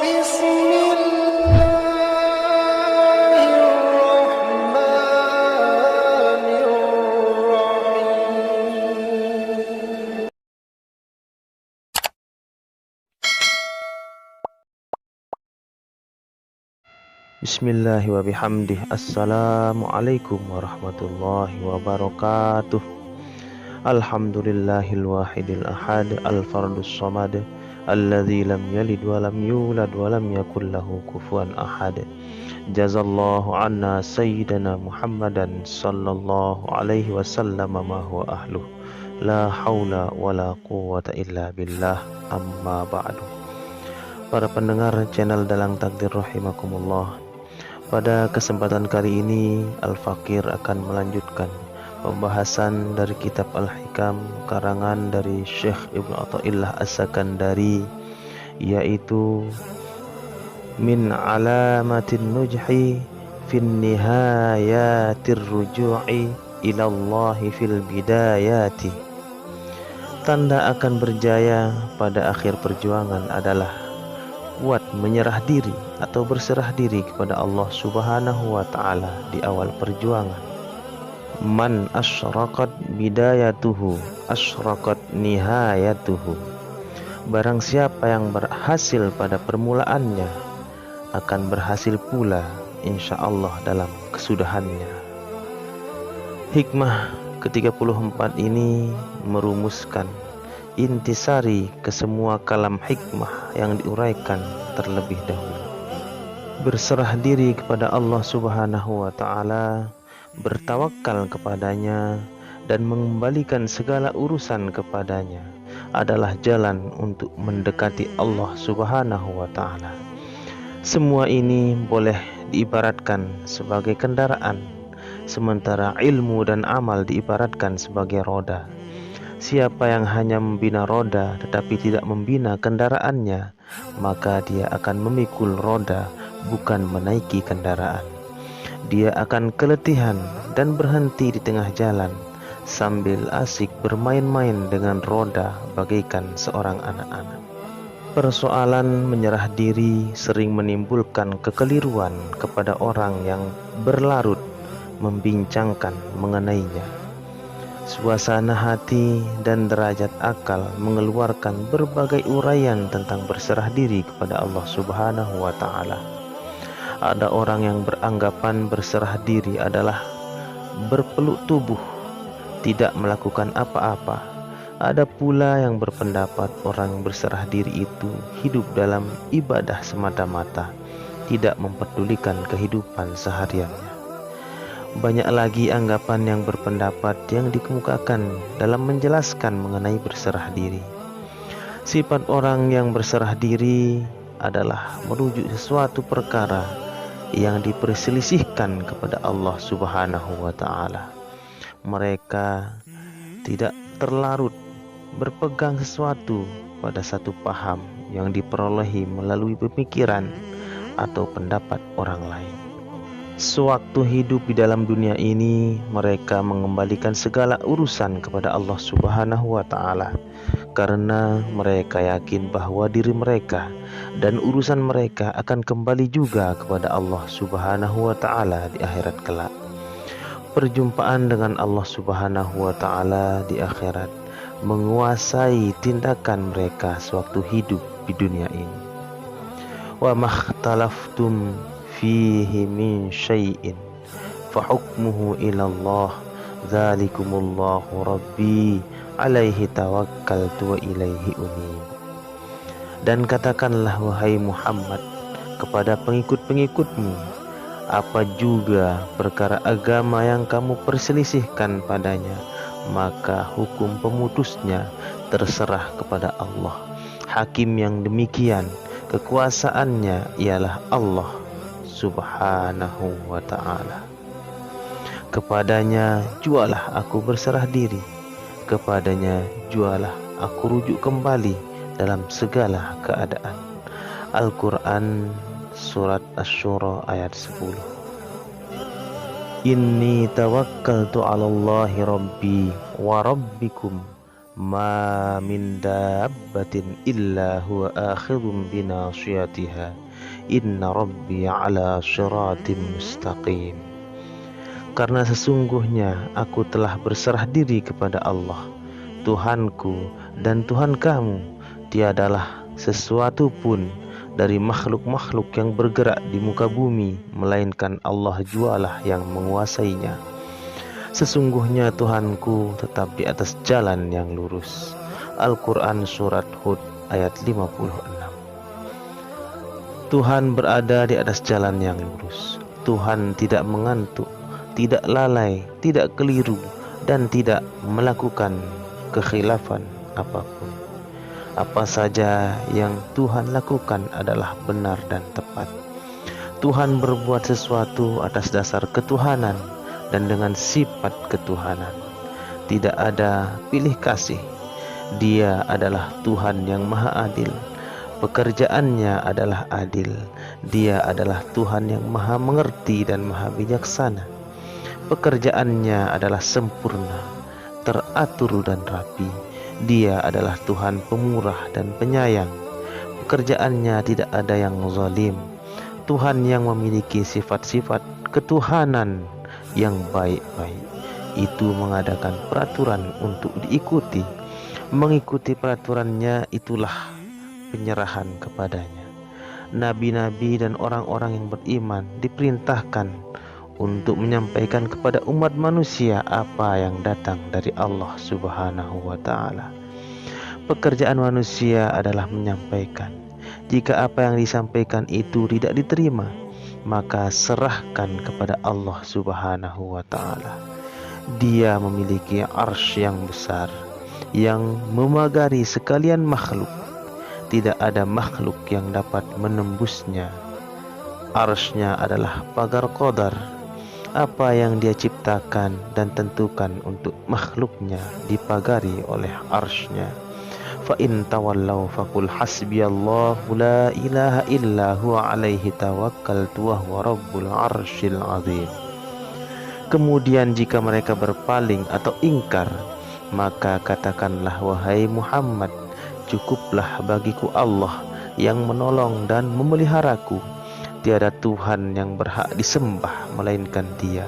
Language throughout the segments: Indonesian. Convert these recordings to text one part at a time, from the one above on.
بسم الله الرحمن الرحيم. Bismillahi wa bihamdih. Assalamualaikum warahmatullahi wabarakatuh. Alhamdulillahil wahidil ahad, al-fardus samad, alladzi lam yalid wa lam yulad wa lam yakul lahu kufuwan ahad. Jazallahu anna sayyidana Muhammadan sallallahu alaihi wasallam ma huwa ahluh. La haula wa la quwwata illa billah, amma ba'du. Para pendengar channel Dalang Takdir rahimakumullah, pada kesempatan kali ini Al-Fakir akan melanjutkan pembahasan dari kitab Al-Hikam karangan dari Syekh Ibnu Athaillah As-Sakandari, yaitu Min alamatin nujhi fin nihayatir ruju'i ilallahi fil bidayati. Tanda akan berjaya pada akhir perjuangan adalah kuat menyerah diri atau berserah diri kepada Allah Subhanahu wa ta'ala di awal perjuangan. Man asyraqat bidayatuhu asyraqat nihayatuhu. Barang siapa yang berhasil pada permulaannya akan berhasil pula insyaallah dalam kesudahannya. Hikmah ke-34 ini merumuskan intisari ke semua kalam hikmah yang diuraikan terlebih dahulu. Berserah diri kepada Allah Subhanahu wa ta'ala, bertawakal kepadanya, dan mengembalikan segala urusan kepadanya adalah jalan untuk mendekati Allah Subhanahu wa ta'ala. Semua ini boleh diibaratkan sebagai kendaraan, sementara ilmu dan amal diibaratkan sebagai roda. Siapa yang hanya membina roda tetapi tidak membina kendaraannya, maka dia akan memikul roda, bukan menaiki kendaraan. Dia akan keletihan dan berhenti di tengah jalan sambil asik bermain-main dengan roda bagaikan seorang anak-anak. Persoalan menyerah diri sering menimbulkan kekeliruan kepada orang yang berlarut membincangkan mengenainya. Suasana hati dan derajat akal mengeluarkan berbagai uraian tentang berserah diri kepada Allah Subhanahu wa ta'ala. Ada orang yang beranggapan berserah diri adalah berpeluk tubuh, tidak melakukan apa-apa. Ada pula yang berpendapat orang yang berserah diri itu hidup dalam ibadah semata-mata, tidak mempedulikan kehidupan sehariannya. Banyak lagi anggapan yang berpendapat yang dikemukakan dalam menjelaskan mengenai berserah diri. Sifat orang yang berserah diri adalah merujuk sesuatu perkara yang diperselisihkan kepada Allah Subhanahu wa ta'ala. Mereka tidak terlarut berpegang sesuatu pada satu paham yang diperolehi melalui pemikiran atau pendapat orang lain. Sewaktu hidup di dalam dunia ini, mereka mengembalikan segala urusan kepada Allah Subhanahu wa ta'ala, karena mereka yakin bahwa diri mereka dan urusan mereka akan kembali juga kepada Allah Subhanahu wa ta'ala di akhirat kelak. Perjumpaan dengan Allah Subhanahu wa ta'ala di akhirat menguasai tindakan mereka sewaktu hidup di dunia ini. Wa makhtalaftum fihi min syai'in fa hukmuhu ilallah dzalikumullahu rabbi alaihi tawakkaltu wa ilaihi unib. Dan katakanlah wahai Muhammad kepada pengikut-pengikutmu, apa juga perkara agama yang kamu perselisihkan padanya, maka hukum pemutusnya terserah kepada Allah. Hakim yang demikian kekuasaannya ialah Allah Subhanahu wa ta'ala. Kepadanya jualah aku berserah diri, kepadanya jualah aku rujuk kembali dalam segala keadaan. Al-Quran Surat Asy-Syura ayat 10. Inni tawakkaltu 'ala Allahi rabbi wa rabbikum ma min dabbatin illa huwa akhidhun binasiyatiha inna rabbi ala syiratim mustaqim. Karena sesungguhnya aku telah berserah diri kepada Allah, Tuhanku dan Tuhan kamu. Tiadalah sesuatu pun dari makhluk-makhluk yang bergerak di muka bumi, melainkan Allah jualah yang menguasainya. Sesungguhnya Tuhanku tetap di atas jalan yang lurus. Al-Quran Surat Hud ayat 56. Tuhan berada di atas jalan yang lurus. Tuhan tidak mengantuk, tidak lalai, tidak keliru, dan tidak melakukan kekhilafan apapun. Apa saja yang Tuhan lakukan adalah benar dan tepat. Tuhan berbuat sesuatu atas dasar ketuhanan dan dengan sifat ketuhanan. Tidak ada pilih kasih. Dia adalah Tuhan yang maha adil. Pekerjaannya adalah adil. Dia adalah Tuhan yang maha mengerti dan maha bijaksana. Pekerjaannya adalah sempurna, teratur dan rapi. Dia adalah Tuhan pemurah dan penyayang. Pekerjaannya tidak ada yang zalim. Tuhan yang memiliki sifat-sifat ketuhanan yang baik-baik. Itu mengadakan peraturan untuk diikuti. Mengikuti peraturannya itulah penyerahan kepadanya. Nabi-nabi dan orang-orang yang beriman diperintahkan untuk menyampaikan kepada umat manusia apa yang datang dari Allah Subhanahu wa Ta'ala. Pekerjaan manusia adalah menyampaikan. Jika apa yang disampaikan itu tidak diterima, maka serahkan kepada Allah Subhanahu wa Ta'ala. Dia memiliki arsy yang besar yang memagari sekalian makhluk. Tidak ada makhluk yang dapat menembusnya. Arsy-nya adalah pagar qadar. Apa yang dia ciptakan dan tentukan untuk makhluknya dipagari oleh arsy-nya. Fa in tawallaw faqul hasbiyallahu la ilaha illa huwa alaihi tawakkaltu wa huwa rabbul arsyil azim. Kemudian jika mereka berpaling atau ingkar, maka katakanlah, wahai Muhammad, cukuplah bagiku Allah yang menolong dan memeliharaku. Tiada Tuhan yang berhak disembah melainkan Dia.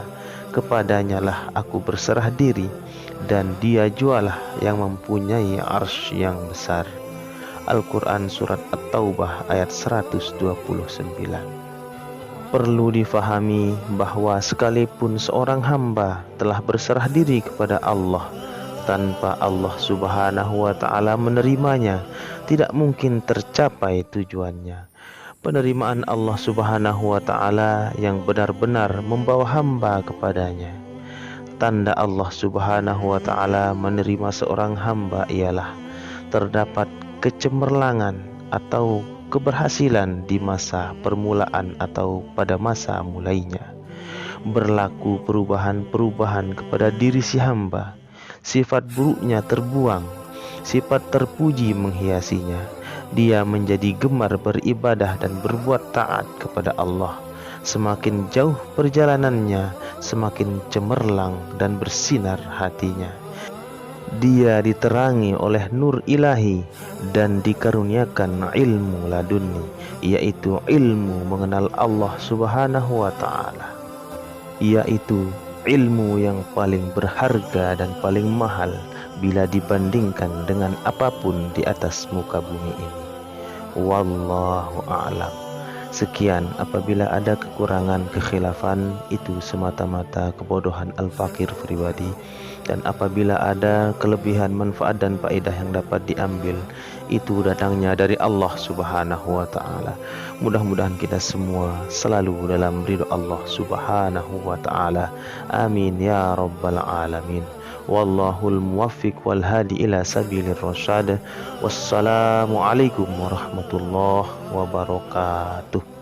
Kepadanya lah aku berserah diri, dan Dia jualah yang mempunyai arsy yang besar. Al-Quran Surat At-Taubah ayat 129. Perlu difahami bahwa sekalipun seorang hamba telah berserah diri kepada Allah, tanpa Allah Subhanahu wa Ta'ala menerimanya, tidak mungkin tercapai tujuannya. Penerimaan Allah Subhanahu wa Ta'ala yang benar-benar membawa hamba kepadanya. Tanda Allah Subhanahu wa Ta'ala menerima seorang hamba ialah terdapat kecemerlangan atau keberhasilan di masa permulaan atau pada masa mulainya. Berlaku perubahan-perubahan kepada diri si hamba. Sifat buruknya terbuang, sifat terpuji menghiasinya. Dia menjadi gemar beribadah dan berbuat taat kepada Allah. Semakin jauh perjalanannya, semakin cemerlang dan bersinar hatinya. Dia diterangi oleh nur ilahi dan dikaruniakan ilmu laduni, yaitu ilmu mengenal Allah Subhanahu wa Ta'ala, yaitu ilmu yang paling berharga dan paling mahal bila dibandingkan dengan apapun di atas muka bumi ini. Wallahu a'lam. Sekian, apabila ada kekurangan kekhilafan, itu semata-mata kebodohan al-fakir pribadi, dan apabila ada kelebihan manfaat dan faedah yang dapat diambil, itu datangnya dari Allah Subhanahu wa Ta'ala. Mudah-mudahan kita semua selalu dalam ridha Allah Subhanahu wa Ta'ala. Amin ya rabbal alamin. Wallahul muwaffiq wal hadi ila sabilir rasyad. Wassalamu alaikum warahmatullahi wabarakatuh.